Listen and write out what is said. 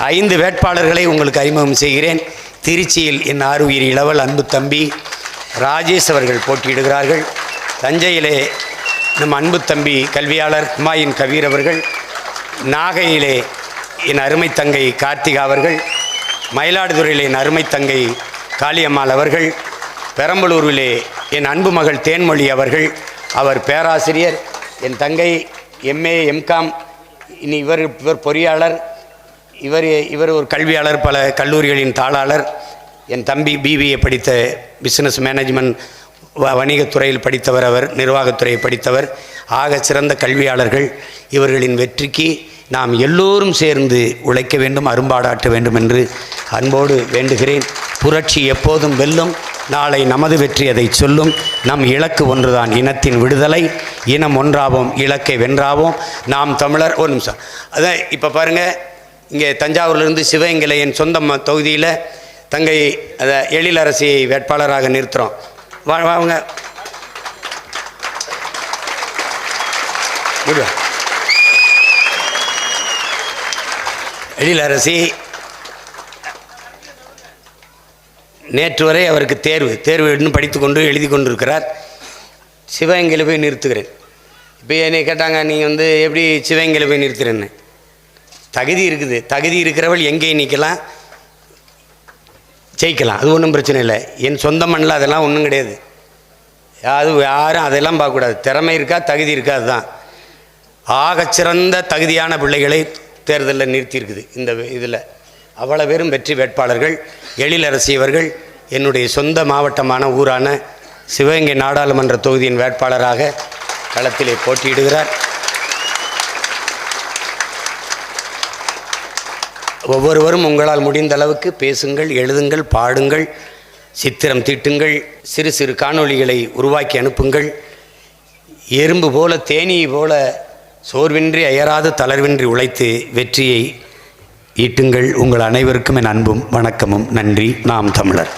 5 வேட்பாளர்களை உங்களுக்கு அறிமுகம் செய்கிறேன். திருச்சியில் என் ஆருயிர் இளவல் அன்பு தம்பி ராஜேஷ் அவர்கள் போட்டியிடுகிறார்கள். தஞ்சையிலே நம் அன்பு தம்பி கல்வியாளர் ஹுமாயூன் கபீர் அவர்கள், நாகையிலே என் அருமை தங்கை கார்த்திகா அவர்கள், மயிலாடுதுறையிலே என் அருமை தங்கை காளியம்மாள் அவர்கள், பெரம்பலூரிலே என் அன்பு மகள் தேன்மொழி அவர்கள், அவர் பேராசிரியர், என் தங்கை MA MCom, இனி இவர் பொறியாளர், இவர் ஒரு கல்வியாளர், பல கல்லூரிகளின் தாளாளர். என் தம்பி BBA படித்த பிஸ்னஸ் மேனேஜ்மெண்ட் வணிகத்துறையில் படித்தவர், அவர் நிர்வாகத்துறையை படித்தவர். ஆக சிறந்த கல்வியாளர்கள். இவர்களின் வெற்றிக்கு நாம் எல்லோரும் சேர்ந்து உழைக்க வேண்டும், அரும்பாடாற்ற வேண்டும் என்று அன்போடு வேண்டுகிறேன். புரட்சி எப்போதும் வெல்லும். நாளை நமது வெற்றி அதை சொல்லும். நம் இலக்கு ஒன்றுதான், இனத்தின் விடுதலை. இனம் ஒன்றாவோம், இலக்கை வென்றாவோம். நாம் தமிழர். ஒரு நிமிஷம். அதான் இப்போ பாருங்கள், இங்கே தஞ்சாவூர்லேருந்து சிவகங்கையில் என் சொந்த தொகுதியில் தங்கை அதை எழிலரசியை வேட்பாளராக நிறுத்துகிறோம். வாங்க. எழிலரசி நேற்று வரை அவருக்கு தேர்வு இன்னும் படித்து கொண்டு எழுதி கொண்டிருக்கிறார். சிவகங்கையில் போய் நிறுத்துகிறேன். இப்போ என்னை கேட்டாங்க, நீங்கள் எப்படி சிவகங்கையில் போய் நிறுத்துறேன்னு. தகுதி இருக்குது. தகுதி இருக்கிறவள் எங்கேயும் நிற்கலாம், ஜெயிக்கலாம். அது ஒன்றும் பிரச்சனை இல்லை. என் சொந்த மண்ணில் அதெல்லாம் ஒன்றும் கிடையாது. யாரும் அதெல்லாம் பார்க்கக்கூடாது. திறமை இருக்கா, தகுதி இருக்கா, அதுதான். ஆகச்சிறந்த தகுதியான பிள்ளைகளை தேர்தலில் நிறுத்தியிருக்குது. இந்த இதில் அவ்வளோ பேரும் வெற்றி வேட்பாளர்கள். எழிலரசி அவர்கள் என்னுடைய சொந்த மாவட்டமான ஊரான சிவகங்கை நாடாளுமன்ற தொகுதியின் வேட்பாளராக களத்திலே போட்டியிடுகிறார். ஒவ்வொருவரும் உங்களால் முடிந்த அளவுக்கு பேசுங்கள், எழுதுங்கள், பாடுங்கள், சித்திரம் தீட்டுங்கள், சிறு சிறு காணொளிகளை உருவாக்கி அனுப்புங்கள். எறும்பு போல தேனீ போல சோர்வின்றி அயராது தளர்வின்றி உழைத்து வெற்றியை ஈட்டுங்கள். உங்கள் அனைவருக்கும் என் அன்பும் வணக்கமும். நன்றி. நாம் தமிழர்.